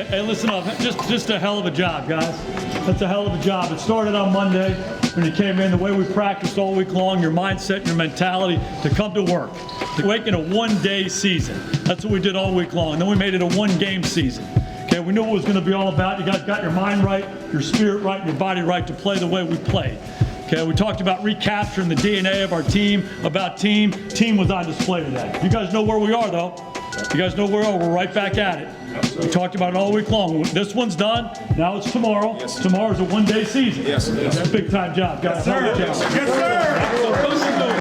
Hey, listen up. Just a hell of a job, guys. That's a hell of a job. It started on Monday when you came in, the way we practiced all week long, your mindset, your mentality to come to work. To make it a one-day season. That's what we did all week long. And then we made it a one-game season. Okay, we knew what it was going to be all about. You guys got your mind right, your spirit right, and your body right to play the way we played. Okay, we talked about recapturing the DNA of our team, about team. Team was on display today. You guys know where we are, though. You guys know where we are. We're right back at it. We talked about it all week long. This one's done. Now it's tomorrow. Yes. Tomorrow's a one-day season. Yes. That's a big-time job, guys. Yes, sir. Yes, sir.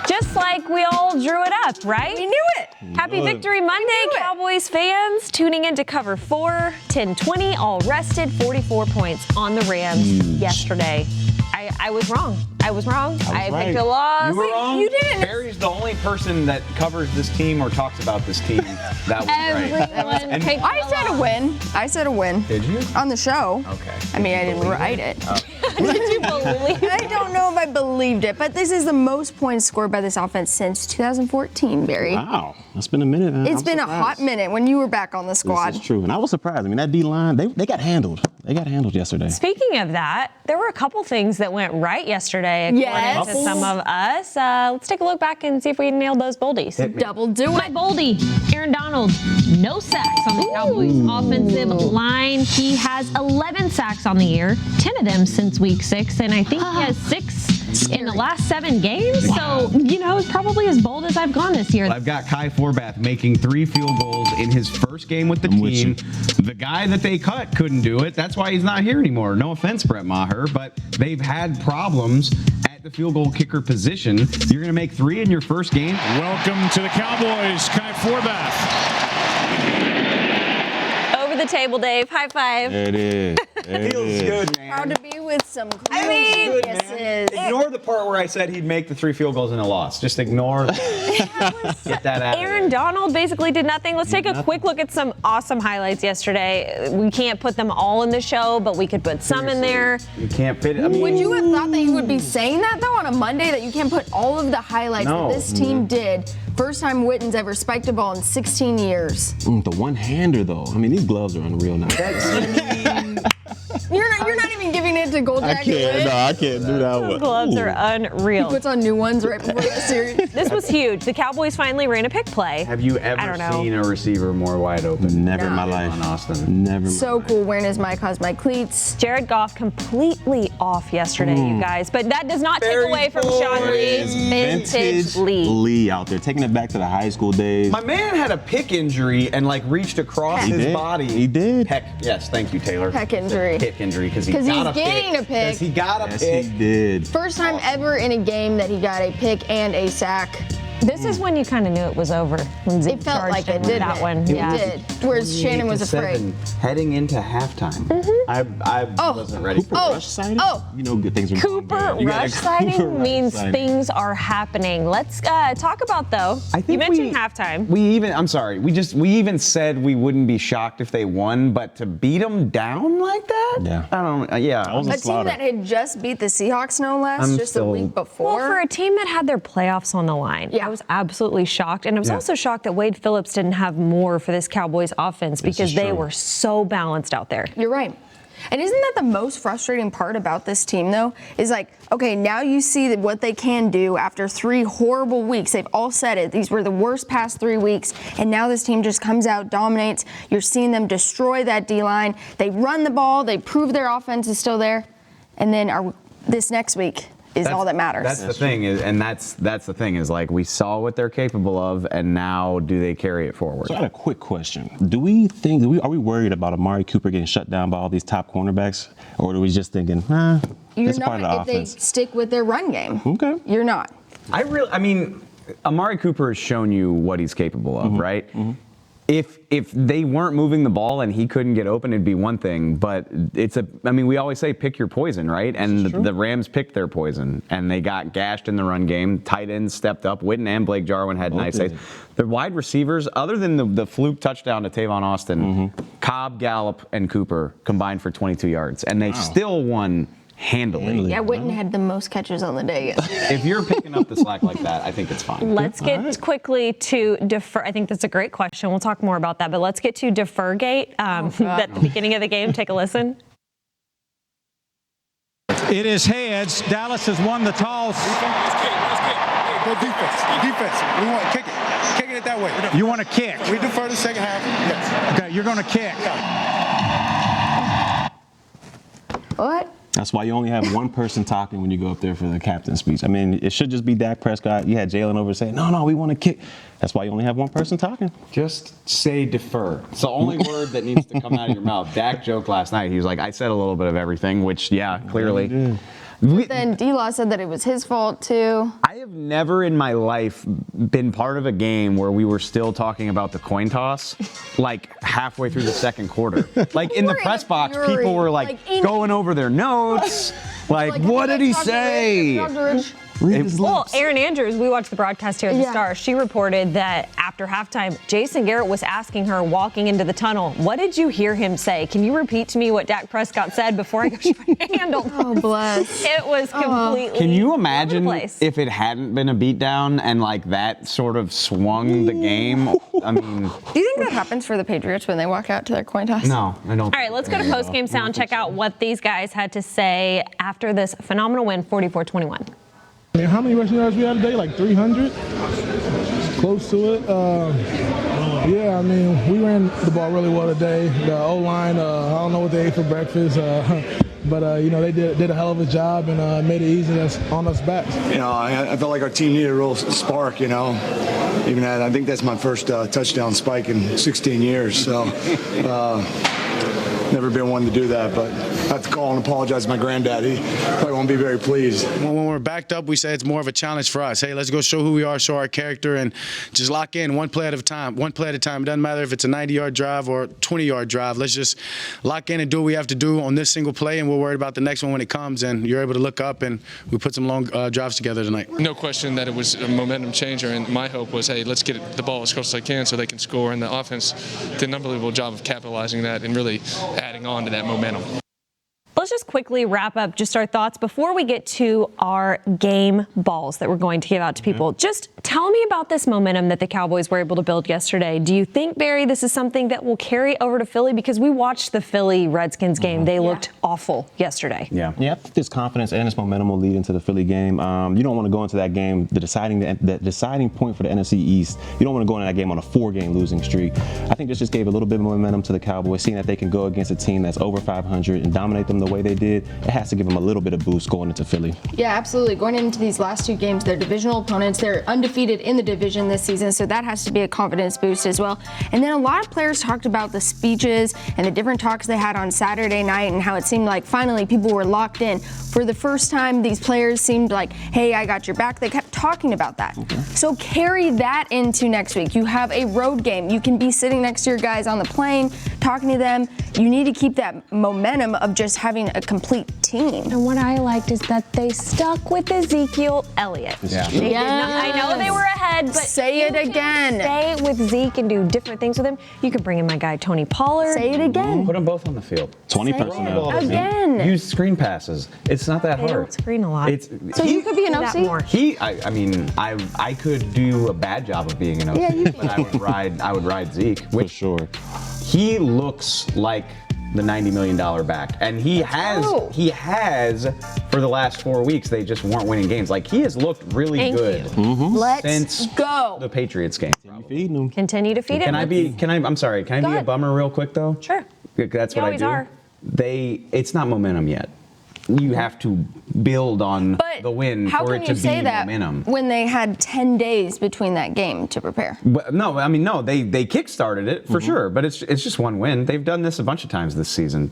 Just like we all drew it up, right? We knew it. Happy Victory Monday, Cowboys fans. Tuning in to cover 4, 10-20, all rested, 44 points on the Rams yesterday. I was wrong. I picked a loss. You were wrong. You didn't. Barry's the only person that covers this team or talks about this team. That was right. Everyone picked I said a win. Did you? On the show. Okay. I mean, I didn't write it. Did you believe it? I don't know if I believed it, but this is the most points scored by this offense since 2014, Barry. Wow, it's been a minute. It's been a hot minute when you were back on the squad. This is true, and I was surprised. I mean, that D-line, they got handled. They got handled yesterday. Speaking of that, there were a couple things that went right yesterday, according to some of us. Let's take a look back and see if we nailed those boldies. Double do My it. Boldy, Aaron Donald, no sacks on the Cowboys offensive line. He has 11 sacks on the year, 10 of them since week 6, and I think he has 6 in the last 7 games. Wow. So, it's probably as bold as I've gone this year. I've got Kai Forbath making 3 field goals in his first game with the team. The guy that they cut couldn't do it. That's why he's not here anymore. No offense, Brett Maher, but they've had problems at the field goal kicker position. You're going to make 3 in your first game? Welcome to the Cowboys, Kai Forbath. Over the table, Dave. High five. There it is. Feels good, man. Proud to be with some Good, man. geniuses. Ignore the part where I said he'd make the 3 field goals in a loss. Just ignore. Get that out. Aaron Donald basically did nothing. Let's take a quick look at some awesome highlights yesterday. We can't put them all in the show, but we could put some in there. You can't fit it. I mean, Would you have thought that you would be saying that, though, on a Monday, that you can't put all of the highlights that this team did? First time Witten's ever spiked a ball in 16 years. The one-hander, though. I mean, these gloves are unreal now. You're not even giving it to Gold Jacket. I can't do that one. Gloves are He unreal. puts on new ones right before the series. This was huge. The Cowboys finally ran a pick play. have you I ever don't know. seen a receiver more wide open? Never in my life. On Austin. Never. In So my cool wearing his Mike Hus Mike cleats. Jared Goff completely off yesterday, you guys. But that does not take away from Sean Lee's vintage Lee. Lee out there, taking it back to the high school days. My man had a pick injury and reached across his did. body. He did. Peck. Yes, thank you, Taylor. Peck injury. Pick injury because Because got he's a getting a pick. Because he got a Yes, pick. he did. First time ever in a game that he got a pick and a sack. This is when you kind of knew it was over. When Zeke It felt charged like him it, with didn't that it? one. It Yeah. did. Whereas Shannon was 28-7, afraid. heading into halftime. I wasn't ready for Cooper that. Rush sighting? Oh. You know good things are going Cooper bad. You got a Rush Cooper sighting Rush means sighting. things are happening. Let's talk about, though. I think you mentioned halftime. We even said we wouldn't be shocked if they won, but to beat them down like that? Yeah. I don't. Yeah. That was A a team slaughter. that had just beat the Seahawks, no less, I'm just a still- week before. Well, for a team that had their playoffs on the line, Yeah. I was absolutely shocked. And I was also shocked that Wade Phillips didn't have more for this Cowboys offense because they were so balanced out there. You're right. And isn't that the most frustrating part about this team, though? Is like, okay, now you see what they can do after 3 horrible weeks. They've all said it. These were the worst past 3 weeks. And now this team just comes out, dominates. You're seeing them destroy that D-line. They run the ball. They prove their offense is still there. And then this next week is all that matters. That's the thing, that's the thing is like we saw what they're capable of, and now do they carry it forward? So I got a quick question. Are we worried about Amari Cooper getting shut down by all these top cornerbacks? Or are we just thinking, You're it's part of the not if offense? they stick with their run game. Okay. You're not. I mean, Amari Cooper has shown you what he's capable of, right? Mm-hmm. If they weren't moving the ball and he couldn't get open, it'd be one thing. But we always say pick your poison, right? And the Rams picked their poison, and they got gashed in the run game. Tight ends stepped up. Witten and Blake Jarwin had nice saves. The wide receivers, other than the fluke touchdown to Tavon Austin, Cobb, Gallup, and Cooper combined for 22 yards, and they still won handily. Yeah, Witten had the most catches on the day. If you're picking picking up the slack like that, I think it's fine. Let's get quickly to defer. I think that's a great question. We'll talk more about that, but let's get to Defergate at the beginning of the game. Take a listen. It is heads. Dallas has won the toss. Go defense. Defense. We want to kick it. Kicking it that way. You want to kick? We defer the second half. Yes. Okay, you're going to kick. What? That's why you only have one person talking when you go up there for the captain's speech. I mean, it should just be Dak Prescott. You had Jalen over saying, no, we want to kick. That's why you only have one person talking. Just say defer. It's the only word that needs to come out of your mouth. Dak joked last night. He was like, I said a little bit of everything, which, yeah, clearly. Then D-Law said that it was his fault too. I have never in my life been part of a game where we were still talking about the coin toss, like halfway through the second quarter. Like in the press box, people were like going over their notes. Like, what did he say? Well, Erin Andrews, we watched the broadcast here at the Star. She reported that after halftime, Jason Garrett was asking her walking into the tunnel, what did you hear him say? Can you repeat to me what Dak Prescott said before I go handle? Oh, bless. It was completely. Can you imagine place. if it hadn't been a beatdown and like that sort of swung the game? I mean, Do you think that happens for the Patriots when they walk out to their coin toss? no, I don't. All right, let's go to postgame sound. Check out what these guys had to say after this phenomenal win, 44-21. How many rushing yards we had today? Like 300? Close to it. Yeah, I mean, we ran the ball really well today. The O-line, I don't know what they ate for breakfast, but you know, they did a hell of a job and made it easy on us backs. You know, I felt like our team needed a real spark, you know. Even that, I think that's my first touchdown spike in 16 years. So, never been one to do that, but I have to call and apologize to my granddad. He probably won't be very pleased. When we're backed up, we say it's more of a challenge for us. Hey, let's go show who we are, show our character, and just lock in one play at a time. One play at a time. It doesn't matter if it's a 90-yard drive or a 20-yard drive. Let's just lock in and do what we have to do on this single play, and we'll worry about the next one when it comes, and you're able to look up, and we put some long drives together tonight. No question that it was a momentum changer, and my hope was, hey, let's get the ball as close as I can so they can score, and the offense did an unbelievable job of capitalizing that and really adding on to that momentum. Let's just quickly wrap up just our thoughts before we get to our game balls that we're going to give out to people. Just tell me about this momentum that the Cowboys were able to build yesterday. Do you think, Barry, this is something that will carry over to Philly? Because we watched the Philly Redskins game. They looked awful yesterday. Yeah, I think this confidence and this momentum will lead into the Philly game. You don't want to go into that game, the deciding point for the NFC East. You don't want to go into that game on a 4-game losing streak. I think this just gave a little bit of momentum to the Cowboys, seeing that they can go against a team that's over 500 and dominate them the way they did. It has to give them a little bit of boost going into Philly. Yeah, absolutely. Going into these last 2 games, they're divisional opponents. They're undefeated in the division this season, so that has to be a confidence boost as well. And then a lot of players talked about the speeches and the different talks they had on Saturday night and how it seemed like finally people were locked in. For the first time, these players seemed like, hey, I got your back. They kept talking about that. Okay. So carry that into next week. You have a road game. You can be sitting next to your guys on the plane, talking to them. You need to keep that momentum of just having a complete team. And what I liked is that they stuck with Ezekiel Elliott. Yeah. They did not, I know they were ahead, but say it again. Stay with Zeke and do different things with him. You can bring in my guy Tony Pollard. Say it again. Put them both on the field. 20 personnel. Again. Use screen passes. It's not that They hard. don't screen a lot. So you could be an OC? I mean, I could do a bad job of being an OC, Yeah, you but I would ride Zeke. For sure. He looks like the $90 million back, and he has for the last 4 weeks. They just weren't winning games. Like, he has looked really good Let's since go. the Patriots game. Feeding them. Continue to feed him. I'm sorry, can I be a bummer real quick though? Sure. That's You what I always do. are. It's not momentum yet. You have to build on the win how for can it to you be say that momentum. when they had 10 days between that game to prepare? No, they kick-started it for sure, but it's just one win. They've done this a bunch of times this season.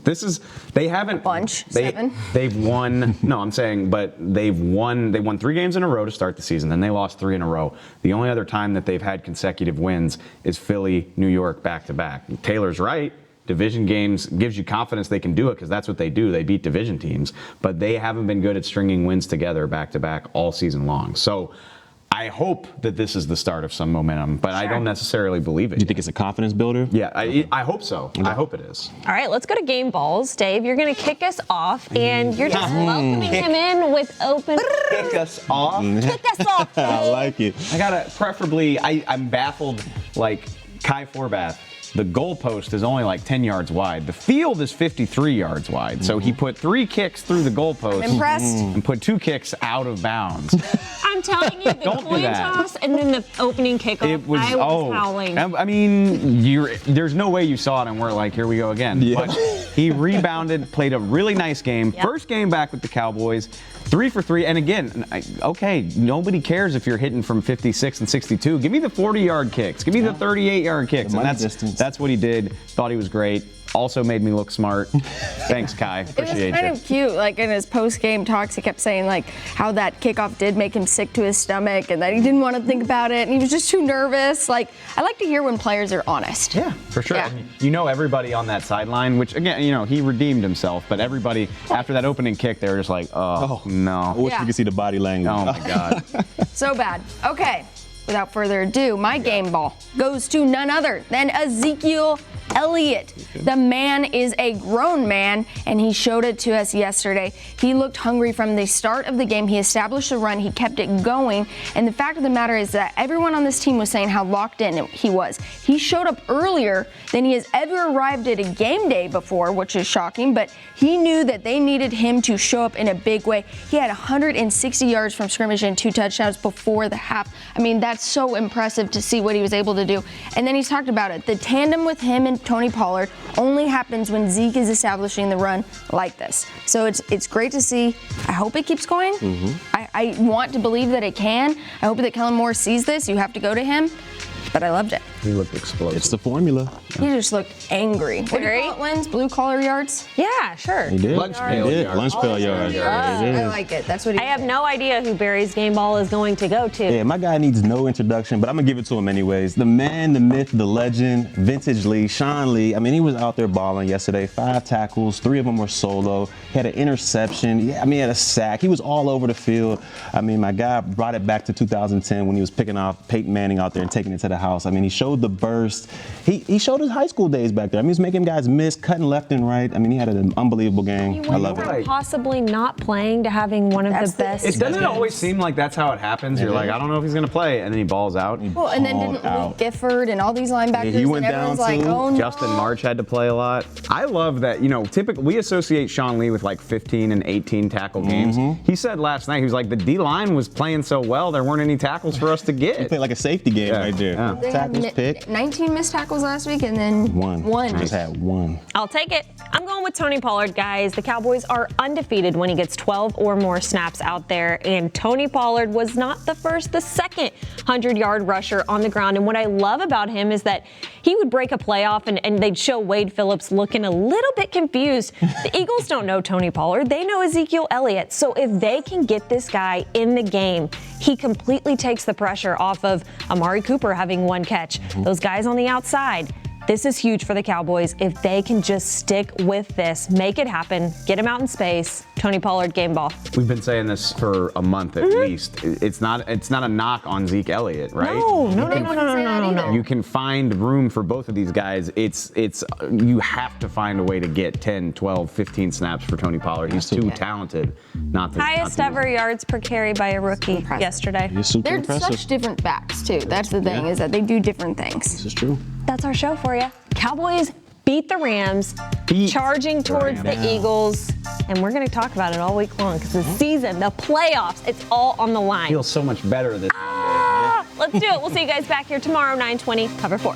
They haven't. Seven. They've won. No, I'm saying, but they've won. They won 3 games in a row to start the season. Then they lost 3 in a row. The only other time that they've had consecutive wins is Philly, New York, back-to-back. Taylor's right. Division games gives you confidence they can do it because that's what they do. They beat division teams, but they haven't been good at stringing wins together back to back all season long. So I hope that this is the start of some momentum, but I don't necessarily believe it. Do you think it's a confidence builder? Yeah, I hope so. I hope it is. All right, let's go to game balls. Dave, you're going to kick us off, and you're just welcoming him in with open. Kick us off. Kick us off. I like it. I gotta preferably. I'm baffled. Like Kai Forbath, the goalpost is only like 10 yards wide. The field is 53 yards wide. So he put 3 kicks through the goalpost. I'm impressed. And put 2 kicks out of bounds. I'm telling you, the Don't do coin that. toss and then the opening kickoff, It was, I was howling. I mean, there's no way you saw it and we're like, here we go again. Yeah. But he rebounded, played a really nice game. Yep. First game back with the Cowboys, 3 for 3. And again, okay, nobody cares if you're hitting from 56 and 62. Give me the 40-yard kicks. Give me the 38-yard kicks. The And money distance. that's what he did. Thought he was great. Also made me look smart. Thanks, Kai. It was Appreciate kind you. of cute. Like in his post-game talks, he kept saying like how that kickoff did make him sick to his stomach and that he didn't want to think about it and he was just too nervous. Like I like to hear when players are honest. Yeah, for sure. Yeah. And you know everybody on that sideline, which again, he redeemed himself, but everybody after that opening kick, they were just like, oh. I no. wish Yeah. we could see the body language. Oh my God. So bad. Okay, without further ado, my game ball goes to none other than Ezekiel Elliott. The man is a grown man, and he showed it to us yesterday. He looked hungry from the start of the game. He established a run. He kept it going. And the fact of the matter is that everyone on this team was saying how locked in he was. He showed up earlier than he has ever arrived at a game day before, which is shocking, but he knew that they needed him to show up in a big way. He had 160 yards from scrimmage and 2 touchdowns before the half. I mean, that's so impressive to see what he was able to do. And then he's talked about it. The tandem with him and Tony Pollard only happens when Zeke is establishing the run like this. So it's great to see. I hope it keeps going. I want to believe that it can. I hope that Kellen Moore sees this. You have to go to him. But I loved it. He looked explosive. It's the formula. He just looked angry. What do you call it, Lens? Blue collar yards? Yeah, sure. He did. Lunch pail He did. yards. Lunch pail yards. Yeah, It I is. like it. That's what he I have said. no idea who Barry's game ball is going to go to. Yeah, my guy needs no introduction, but I'm gonna give it to him anyways. The man, the myth, the legend, Vintage Lee, Sean Lee. I mean, he was out there balling yesterday. 5 tackles, 3 of them were solo. He had an interception. Yeah, I mean, he had a sack. He was all over the field. I mean, my guy brought it back to 2010 when he was picking off Peyton Manning out there and taking it to the house. I mean, he showed the burst. He showed his high school days back there. I mean, he was making guys miss, cutting left and right. I mean, he had an unbelievable game. I love From it. possibly not playing to having one of That's the best. It doesn't always seem like that's how it happens. You're like, I don't know if he's gonna play, and then he balls out. Well, and then didn't Luke Gifford and all these linebackers, Yeah, he went and everyone's down like, too. oh no. Justin March had to play a lot. I love that, typically we associate Sean Lee with like 15 and 18 tackle games. He said last night, he was like, the D-line was playing so well, there weren't any tackles for us to He get. played like a safety game right there. Yeah. They had Tackles, pick. 19 missed tackles last week and then One. Just had one. I'll take it. I'm going with Tony Pollard, guys. The Cowboys are undefeated when he gets 12 or more snaps out there, and Tony Pollard was not the first, the second 100-yard rusher on the ground. And what I love about him is that he would break a playoff and they'd show Wade Phillips looking a little bit confused. The Eagles don't know Tony Pollard. They know Ezekiel Elliott. So if they can get this guy in the game, he completely takes the pressure off of Amari Cooper having 1 catch. Those guys on the outside. This is huge for the Cowboys. If they can just stick with this, make it happen, get him out in space. Tony Pollard, game ball. We've been saying this for a month at least. It's not a knock on Zeke Elliott, right? No. You can find room for both of these guys. It's you have to find a way to get 10, 12, 15 snaps for Tony Pollard. He's too talented not to. Highest not to ever yards per carry by a rookie yesterday. He's super they're impressive. such different backs too. That's the thing, is that they do different things. This is true. That's our show for you. Cowboys beat the Rams, charging towards the Eagles, and we're going to talk about it all week long because the season, the playoffs, it's all on the line. Feels so much better this. Let's do it. We'll see you guys back here tomorrow, 9:20, Cover 4.